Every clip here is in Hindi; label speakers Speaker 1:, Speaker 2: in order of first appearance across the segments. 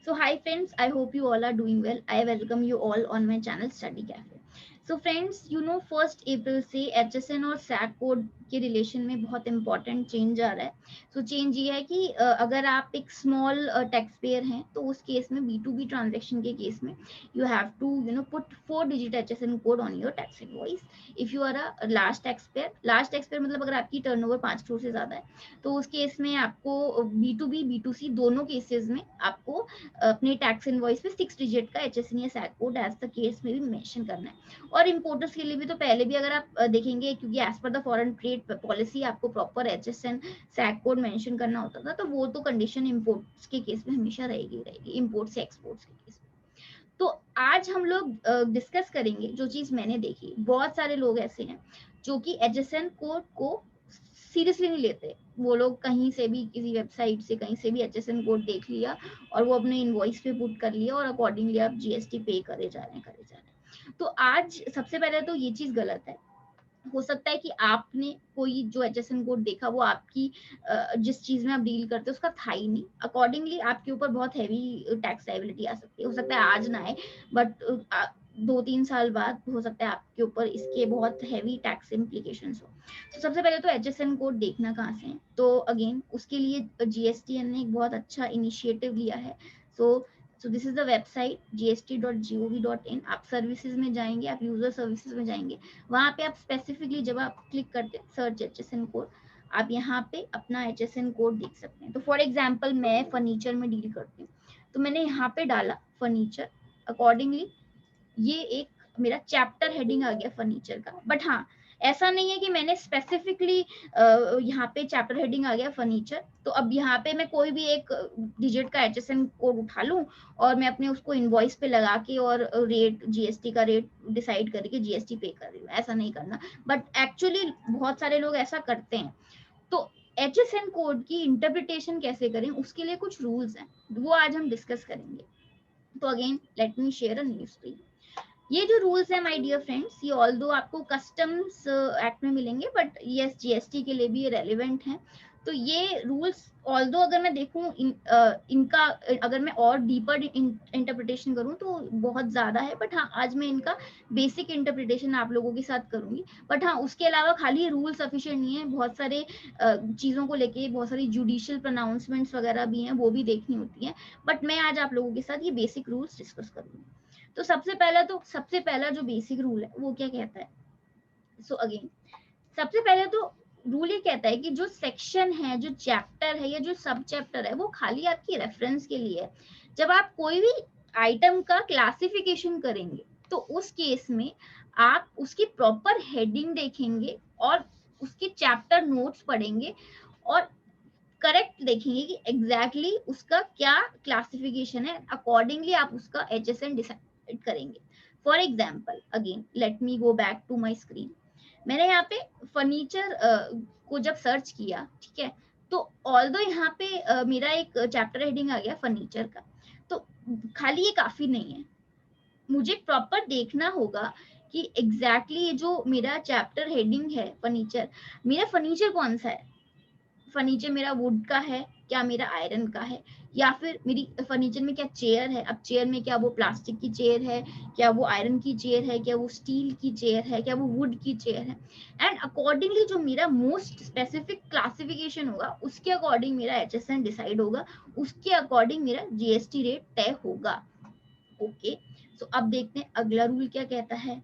Speaker 1: So hi friends, I hope you all are doing well. I welcome you all on my channel Study Cafe. So friends, you know 1 अप्रैल से HSN और सैक कोड के रिलेशन में बहुत इंपॉर्टेंट चेंज आ रहा है. सो चेंज ये है कि अगर आप एक स्मॉल टैक्स पेयर हैं तो उस केस में B2B ट्रांजेक्शन के केस में you have to put 4 digit HSN code on your tax invoice. If you are a large taxpayer मतलब अगर आपकी टर्नओवर 5 करोड़ से ज्यादा है तो उस केस में आपको B2B B2C दोनों केसेस में आपको अपने टैक्स इनवॉइस पे 6 डिजिट का HSN या SAC code as the case में भी मेंशन करना है. और इम्पोर्टर्स के लिए भी तो पहले भी अगर आप देखेंगे, क्योंकि as per the foreign trade policy आपको proper HSN SAC code mention करना होता था, तो वो तो कंडीशन इम्पोर्ट्स के केस में हमेशा रहेगी इम्पोर्ट से एक्सपोर्ट्स के केस में. तो आज हम लोग डिस्कस करेंगे जो चीज मैंने देखी. बहुत सारे लोग ऐसे हैं जो कि HSN कोड को सीरियसली नहीं लेते. वो लोग कहीं से भी किसी वेबसाइट से कहीं से भी HSN कोड देख लिया और वो अपने इनवॉइस पे पुट कर लिया और अकॉर्डिंगली आप GST पे करे जा रहे हैं. तो आज सबसे पहले तो ये चीज गलत है. हो सकता है कि आपने कोई जो HSN कोड देखा वो आपकी जिस चीज में आप डील करते हो उसका था ही नहीं. अकॉर्डिंगली आपके ऊपर बहुत हैवी टैक्स लायबिलिटी आ सकती है. हो सकता है आज ना आए, बट 2-3 साल बाद हो सकता है आपके ऊपर इसके बहुत हैवी टैक्स इम्प्लीकेशंस हो. तो सबसे पहले तो HSN कोड देखना कहाँ से है. तो अगेन उसके लिए GSTN ने एक बहुत अच्छा इनिशिएटिव लिया है. So this is the website gst.gov.in. आप सर्विसेज में जाएंगे, आप यूजर सर्विसेज में जाएंगे, वहां पे आप स्पेसिफिकली जब आप क्लिक करते हैं सर्च HSN कोड, आप यहाँ पे अपना HSN कोड देख सकते हैं. तो फॉर एग्जांपल मैं फर्नीचर में डील करती हूँ, तो मैंने यहाँ पे डाला फर्नीचर. अकॉर्डिंगली ये एक मेरा चैप्टर हेडिंग आ गया फर्नीचर का. बट हाँ, ऐसा नहीं है कि मैंने स्पेसिफिकली यहाँ पे चैप्टर हेडिंग आ गया फर्नीचर, तो अब यहाँ पे मैं कोई भी एक डिजिट का HSN कोड उठा लूं और मैं अपने उसको इनवॉइस पे लगा के और रेट GST का रेट डिसाइड करके GST पे कर रही हूँ. ऐसा नहीं करना. बट एक्चुअली बहुत सारे लोग ऐसा करते हैं. तो HSN कोड की इंटरप्रिटेशन कैसे करें उसके लिए कुछ रूल्स हैं, वो आज हम डिस्कस करेंगे. तो again let me share a new screen. ये जो रूल्स है माय डियर फ्रेंड्स, ये ऑल्दो आपको कस्टम्स एक्ट में मिलेंगे, बट यस GST के लिए भी ये रेलिवेंट है. तो ये रूल्स ऑल्दो अगर मैं देखूं इनका अगर मैं और डीपर इंटरप्रिटेशन करूं तो बहुत ज्यादा है. बट हाँ, आज मैं इनका बेसिक इंटरप्रिटेशन आप लोगों के साथ करूंगी. बट हाँ, उसके अलावा खाली रूल सफिशिएंट नहीं है. बहुत सारे चीजों को लेके बहुत सारी जुडिशियल प्रोनाउंसमेंट्स वगैरह भी हैं, वो भी देखनी होती है. बट मैं आज आप लोगों के साथ ये बेसिक रूल्स डिस्कस करूंगी. तो सबसे पहला जो बेसिक रूल है वो क्या कहता है. सो अगेन सबसे पहले तो रूल ये कहता है कि जो सेक्शन है, जो चैप्टर है या जो सब चैप्टर है, वो खाली आपकी रेफरेंस के लिए है. जब आप कोई भी आइटम का क्लासिफिकेशन करेंगे तो उस केस में आप उसकी प्रॉपर हेडिंग देखेंगे और उसके चैप्टर नोट्स पढ़ेंगे और करेक्ट देखेंगे कि एग्जैक्टली उसका क्या क्लासिफिकेशन है. अकॉर्डिंगली आप उसका HSN डिसाइड करेंगे. For example again let me go back to my screen. मैंने यहाँ पे फर्नीचर को जब सर्च किया, ठीक है, तो ऑल्दो यहाँ पे मेरा एक चैप्टर हेडिंग आ गया फर्नीचर का. तो खाली ये काफी नहीं है. मुझे प्रॉपर देखना होगा कि एग्जैक्टली ये जो मेरा चैप्टर हेडिंग है फर्नीचर, मेरा फर्नीचर कौन सा है. फर्नीचर मेरा वुड का है, क्या मेरा आयरन का है, या फिर मेरी फर्नीचर में क्या चेयर है. अब चेयर में क्या वो प्लास्टिक की चेयर है, क्या वो आयरन की चेयर है, क्या वो स्टील की चेयर है, क्या वो वुड की चेयर है. एंड अकॉर्डिंगली जो मेरा मोस्ट स्पेसिफिक क्लासिफिकेशन होगा उसके अकॉर्डिंग मेरा HSN डिसाइड होगा, उसके अकॉर्डिंग मेरा GST रेट तय होगा. ओके, सो अब देखते हैं अगला रूल क्या कहता है.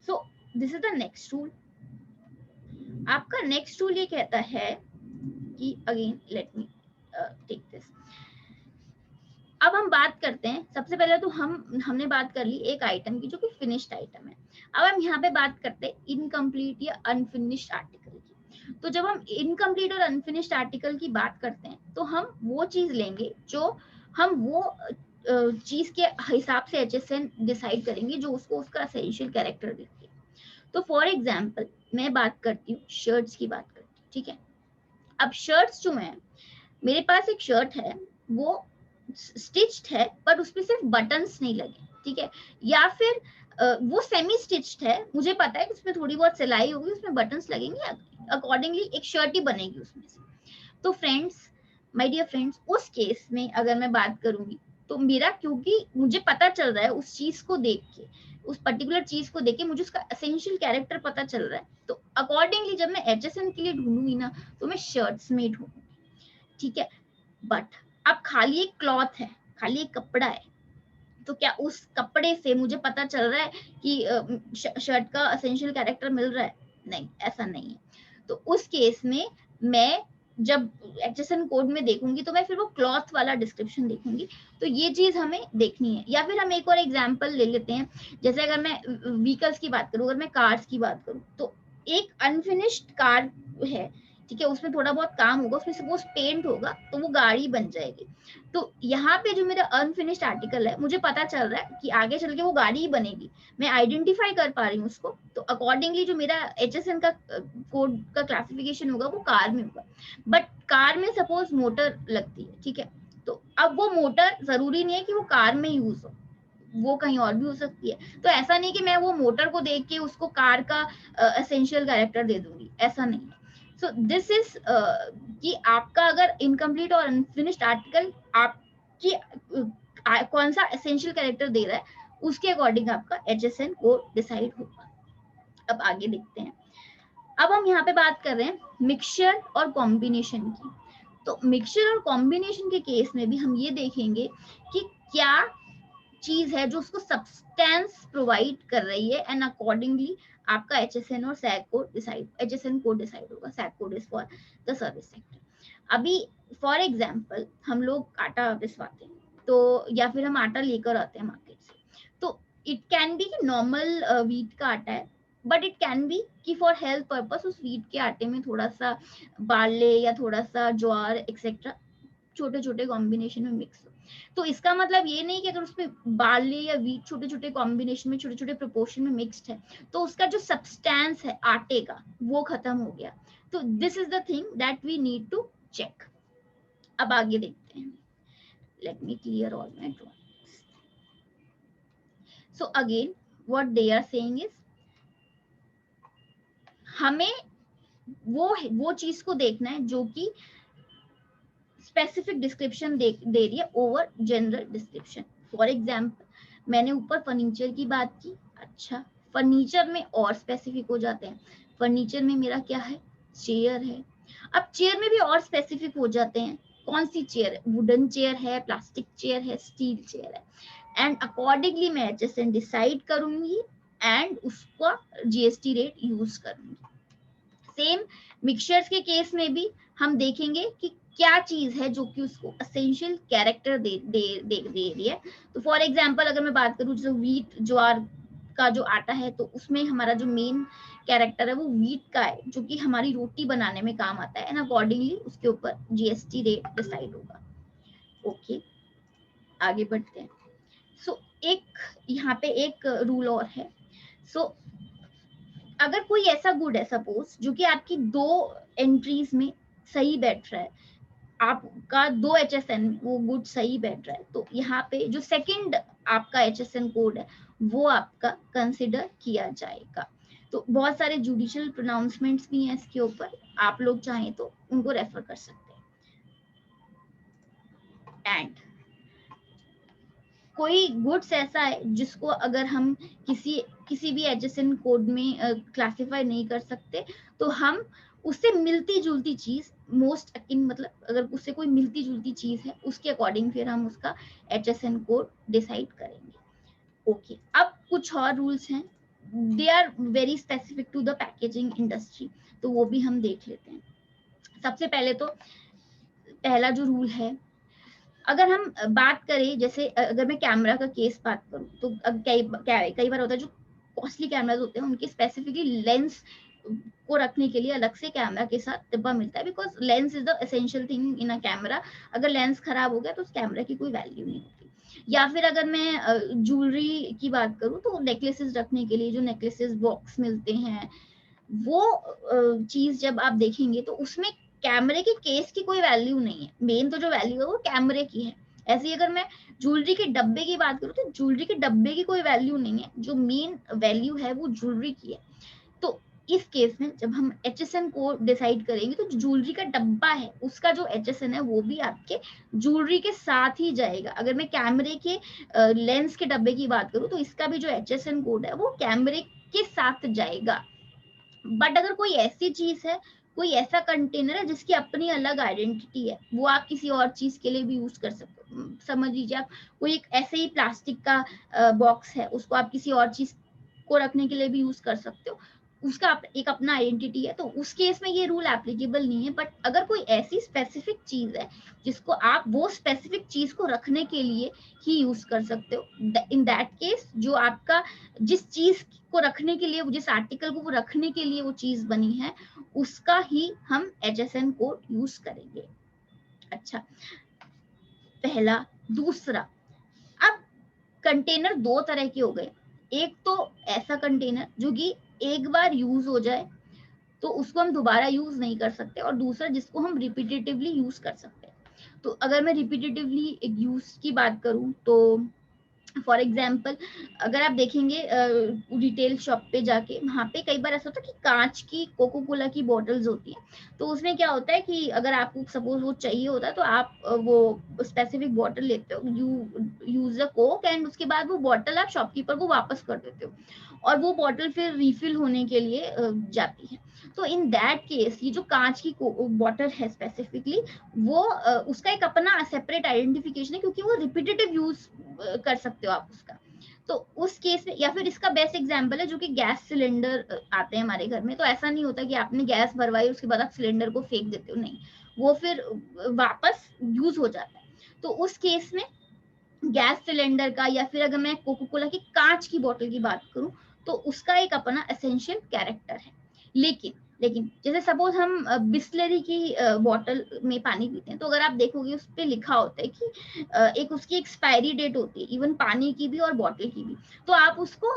Speaker 1: So this is the next rule. आपका नेक्स्ट रूल ये कहता है कि again let me take this. अब हम बात करते हैं. सबसे पहले तो हमने बात कर ली एक आइटम की जो कि फिनिश्ड आइटम है. अब हम यहाँ पे बात करते हैं इनकम्प्लीट या अनफिनिश्ड आर्टिकल की. तो जब हम इनकम्प्लीट और अनफिनिश्ड आर्टिकल की बात करते हैं तो हम वो चीज लेंगे जो हम वो चीज के हिसाब से HSN डिसाइड करेंगे जो उसको उसका एसेंशियल कैरेक्टर देती है. तो फॉर एग्जाम्पल मैं बात करती हूँ शर्ट्स की बात करती हूँ, ठीक है. अब शर्ट्स जो है, मेरे पास एक शर्ट है, वो स्टिच्ड है पर उसपे सिर्फ बटन्स नहीं लगे, ठीक है, या फिर वो सेमी स्टिच्ड है, मुझे पता है कि उसमें थोड़ी बहुत सिलाई होगी, उसमें बटन्स लगेंगे, अकॉर्डिंगली एक शर्ट ही बनेगी उसमें से. तो फ्रेंड्स माय डियर फ्रेंड्स, उस केस में अगर मैं बात करूंगी तो मेरा, क्योंकि मुझे पता चल रहा है उस चीज को देख के, उस पर्टिकुलर चीज को देख के मुझे उसका एसेंशियल कैरेक्टर पता चल रहा है, तो अकॉर्डिंगली जब मैं एचएसएन के लिए ढूंढूंगी ना, तो मैं शर्ट्स में ढूंढूंगी, ठीक है। बट अब खाली एक क्लॉथ है, खाली एक कपड़ा है, तो क्या उस कपड़े से मुझे पता चल रहा है कि शर्ट का एसेंशियल कैरेक्टर मिल रहा है? नहीं, ऐसा नहीं है। तो उस केस में मैं जब एचएसएन कोड में देखूंगी तो मैं फिर वो क्लॉथ वाला डिस्क्रिप्शन देखूंगी। तो ये चीज हमें देखनी है। या फिर हम एक और एग्जांपल ले लेते हैं, जैसे अगर मैं व्हीकल्स की बात करूं, अगर मैं कार्स की बात करूं, तो एक अनफिनिश्ड कार है, ठीक है, उसमें थोड़ा बहुत काम होगा, उसमें सपोज पेंट होगा तो वो गाड़ी बन जाएगी। तो यहाँ पे जो मेरा अनफिनिश्ड आर्टिकल है, मुझे पता चल रहा है कि आगे चल के वो गाड़ी ही बनेगी, मैं आइडेंटिफाई कर पा रही हूँ उसको। तो अकॉर्डिंगली जो मेरा एचएसएन का कोड का क्लासिफिकेशन होगा वो कार में होगा। बट कार में सपोज मोटर लगती है, ठीक है, तो अब वो मोटर जरूरी नहीं है कि वो कार में यूज हो, वो कहीं और भी हो सकती है। तो ऐसा नहीं कि मैं वो मोटर को देख के उसको कार का एसेंशियल कैरेक्टर दे दूंगी, ऐसा नहीं है। सो दिस इज कि आपका अगर इनकम्प्लीट और अनफिनिश्ड आर्टिकल आपकी कौन सा एसेंशियल कैरेक्टर दे रहा है, उसके अकॉर्डिंग आपका एचएसएन कोड डिसाइड होगा। अब आगे देखते हैं। अब हम यहाँ पे बात कर रहे हैं मिक्सचर और कॉम्बिनेशन की। तो मिक्सचर और कॉम्बिनेशन के केस में भी हम ये देखेंगे कि क्या चीज है जो उसको सब्सटेंस प्रोवाइड कर रही है, एंड अकॉर्डिंगली आपका एचएसएन और SAC code decide, HSN code decide होगा। SAC code is for the service sector. अभी फॉर एग्जांपल हम लोग आटा पिसवाते हैं, तो या फिर हम आटा लेकर आते हैं मार्केट से, तो it can be normal wheat का आटा है, बट इट कैन बी कि फॉर हेल्थ पर्पस उस व्हीट के आटे में थोड़ा सा बार्ले या थोड़ा सा ज्वार एक्सेट्रा छोटे छोटे कॉम्बिनेशन में मिक्स हो। तो इसका मतलब ये नहीं कि अगर उसमें बार्ले या व्हीट छोटे छोटे कॉम्बिनेशन में, छोटे छोटे प्रोपोर्शन में मिक्स्ड है, तो उसका जो सब्सटेंस है आटे का वो खत्म हो गया। तो this is the thing that we need to check. अब आगे देखते हैं। Let me clear all my drawings. So again what they are saying is, हमें वो चीज को देखना है जो कि स्पेसिफिक डिस्क्रिप्शन दे रही है over general description. For example मैंने ऊपर फर्नीचर की बात की, अच्छा फर्नीचर में और स्पेसिफिक हो जाते हैं। फर्नीचर में मेरा क्या है, चेयर है। अब चेयर में भी और स्पेसिफिक हो जाते हैं, कौन सी चेयर है, वुडन चेयर है, प्लास्टिक चेयर है, स्टील चेयर है, एंड अकॉर्डिंगली मैं एचएसएन डिसाइड करूंगी एंड उसका जीएसटी रेट यूज करूंगी। सेम मिक्सचर्स के केस में भी हम देखेंगे कि क्या चीज है जो कि उसको एसेंशियल कैरेक्टर दे रही है। तो फॉर एग्जांपल अगर मैं बात करूं जो व्हीट ज्वार का जो आटा है, तो उसमें हमारा जो मेन कैरेक्टर है वो व्हीट का है, जो कि हमारी रोटी बनाने में काम आता है, एंड अकॉर्डिंगली उसके ऊपर जीएसटी रेट डिसाइड होगा। ओके, आगे बढ़ते हैं। सो एक यहाँ पे एक रूल और है। सो अगर कोई ऐसा गुड है सपोज जो कि आपकी दो एंट्रीज में सही बैठ रहा है, आपका दो एचएसएन वो गुड सही बैठ रहा है, तो यहाँ पे जो सेकंड आपका एचएसएन कोड है वो आपका कंसिडर किया जाएगा। तो बहुत सारे जुडिशियल प्रोनाउंसमेंट्स भी हैं इसके ऊपर, आप लोग चाहें तो उनको रेफर कर सकते हैं। एंड कोई गुड्स ऐसा है जिसको अगर हम किसी भी एचएसएन कोड में क्लासिफाई नहीं कर सकते, तो हम उससे मिलती जुलती चीज मोस्ट अकिन, मतलब अगर उससे कोई मिलती जुलती चीज है उसके अकॉर्डिंग फिर हम उसका एचएसएन कोड डिसाइड करेंगे। ओके, अब कुछ और रूल्स हैं, they are very specific to the packaging industry, तो वो भी हम देख लेते हैं। सबसे पहले तो पहला जो रूल है, अगर हम बात करें, जैसे अगर मैं कैमरा का केस बात करूं, तो कई बार होता है जो कॉस्टली कैमराज होते हैं उनके स्पेसिफिकली लेंस को रखने के लिए अलग से कैमरा के साथ डिब्बा मिलता है, because lens is the essential thing in a camera. अगर लेंस खराब हो गया तो उस कैमरा की कोई वैल्यू नहीं होती। या फिर अगर मैं ज्वेलरी की बात करूं, तो नेकलेसेस रखने के लिए जो नेकलेसेस बॉक्स मिलते हैं, वो चीज जब आप देखेंगे तो उसमें कैमरे के केस की कोई वैल्यू नहीं है, मेन तो जो वैल्यू है वो कैमरे की है। ऐसे ही अगर मैं ज्वेलरी के डब्बे की बात करूँ, तो ज्वेलरी के डब्बे की कोई वैल्यू नहीं है, जो मेन वैल्यू है वो ज्वेलरी की है। तो इस केस में जब हम HSN को डिसाइड करेंगे तो ज्वेलरी का डब्बा है उसका जो HSN है वो भी आपके ज्वेलरी के साथ ही जाएगा। अगर मैं कैमरे के लेंस के डब्बे की बात करूं तो इसका भी जो HSN कोड है वो कैमरे के साथ जाएगा। बट अगर कोई ऐसी चीज है, कोई ऐसा कंटेनर है जिसकी अपनी अलग आइडेंटिटी है, वो आप किसी और चीज के लिए भी यूज कर सकते हो। समझ लीजिए आप कोई एक ऐसे ही प्लास्टिक का बॉक्स है, उसको आप किसी और चीज को रखने के लिए भी यूज कर सकते हो, उसका एक अपना आइडेंटिटी है, तो उस केस में ये रूल एप्लीकेबल नहीं है। बट अगर कोई ऐसी स्पेसिफिक चीज है जिसको आप वो स्पेसिफिक चीज को रखने के लिए ही यूज कर सकते हो, इन दैट केस जो आपका जिस चीज को रखने के लिए, जिस आर्टिकल को वो रखने के लिए वो चीज बनी है, उसका ही हम HSN कोड यूज करेंगे। अच्छा, पहला। दूसरा, अब कंटेनर दो तरह के हो गए। एक तो ऐसा कंटेनर जो कि एक बार यूज हो जाए तो उसको हम दोबारा यूज नहीं कर सकते, और दूसरा जिसको हम रिपीटेटिवली यूज कर सकते हैं। तो अगर मैं रिपीटेटिवली यूज की बात करूं तो फॉर एग्जाम्पल, अगर आप देखेंगे रिटेल शॉप पे जाके, वहाँ पे कई बार ऐसा होता है कि कांच की कोको कोला की बॉटल्स होती है। तो उसमें क्या होता है कि अगर आपको सपोज वो चाहिए होता है तो आप वो स्पेसिफिक बॉटल लेते हो, you use the Coke, and उसके बाद वो बॉटल आप शॉपकीपर को वापस कर देते हो, और वो बॉटल फिर रिफिल होने के लिए जाती है। तो इन दैट केस ये जो कांच की बॉटल है स्पेसिफिकली, वो उसका एक अपना सेपरेट आइडेंटिफिकेशन है, क्योंकि वो रिपीटेटिव यूज कर सकते हो आप उसका। तो उस केस में, या फिर इसका बेस्ट एग्जांपल है जो कि गैस सिलेंडर आते हैं हमारे घर में, तो ऐसा नहीं होता कि आपने गैस भरवाई उसके बाद आप सिलेंडर को फेंक देते हो, नहीं, वो फिर वापस यूज हो जाता है। तो उस केस में गैस सिलेंडर का, या फिर अगर मैं कोको कोला की कांच की बोतल की बात करूं, तो उसका एक अपना एसेंशियल कैरेक्टर है। लेकिन लेकिन जैसे सपोज हम बिस्लरी की बोतल में पानी पीते हैं, तो अगर आप देखोगे उस पर लिखा होता है कि एक उसकी एक्सपायरी डेट होती है, इवन पानी की भी और बॉटल की भी। तो आप उसको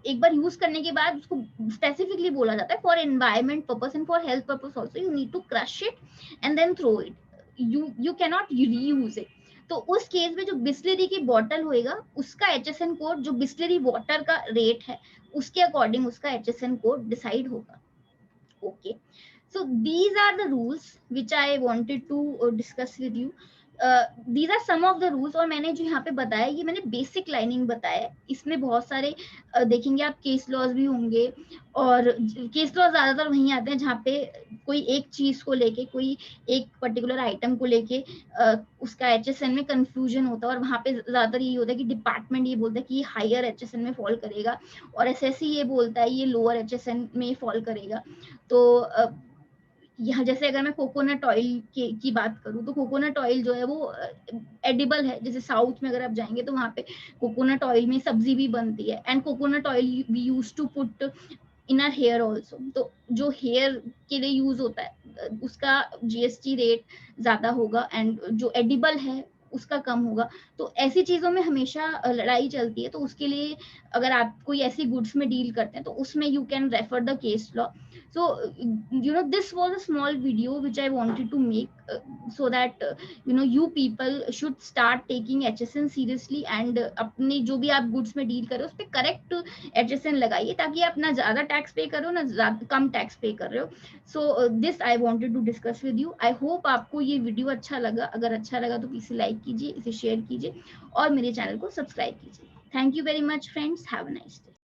Speaker 1: एक बार यूज करने के बाद उसको स्पेसिफिकली बोला जाता है for environment purpose and for health purpose also you need to crush it and then throw it, you can not reuse it. तो उस केस में जो बिस्लरी की बॉटल होएगा, उसका HSN कोड जो बिस्लरी वाटर का रेट है उसके अकॉर्डिंग उसका HSN कोड डिसाइड होगा। Okay, so these are the rules which I wanted to discuss with you. These are some of the rules, और मैंने जो यहाँ पे बताया ये मैंने बेसिक लाइनिंग बताया है। इसमें बहुत सारे देखेंगे आप केस लॉज भी होंगे, और केस लॉज ज्यादातर वहीं आते हैं जहाँ पे कोई एक चीज को लेके, कोई एक पर्टिकुलर आइटम को लेके उसका HSN में कंफ्यूजन होता है, और वहाँ पे ज्यादातर यही होता है कि डिपार्टमेंट ये बोलता है कि ये हायर HSN में फॉल करेगा, और SSC ये बोलता है ये लोअर HSN में फॉल करेगा। तो यहाँ जैसे अगर मैं कोकोनट ऑयल की बात करूँ, तो कोकोनट ऑयल जो है वो एडिबल है। जैसे साउथ में अगर आप जाएंगे तो वहाँ पे कोकोनट ऑयल में सब्जी भी बनती है, and coconut oil we use to put in our hair also. तो जो हेयर के लिए यूज होता है उसका GST रेट ज्यादा होगा, एंड जो एडिबल है उसका कम होगा। तो ऐसी चीजों में हमेशा लड़ाई चलती है। तो उसके लिए अगर आप कोई ऐसी गुड्स में डील करते हैं तो उसमें you can refer the case law. So this was a small video which I wanted to make, so that you people should start taking HSN seriously, and अपने जो भी आप गुड्स में डील कर रहे हो उस पर करेक्ट HSN लगाइए, ताकि आप ना ज्यादा टैक्स पे करो ना कम टैक्स पे कर रहे हो। So this I wanted to discuss with you. I hope आपको ये वीडियो अच्छा लगा। अगर अच्छा लगा तो प्लीज लाइक कीजिए, इसे शेयर कीजिए, और मेरे चैनल को सब्सक्राइब कीजिए। Thank you very much friends, have a nice day.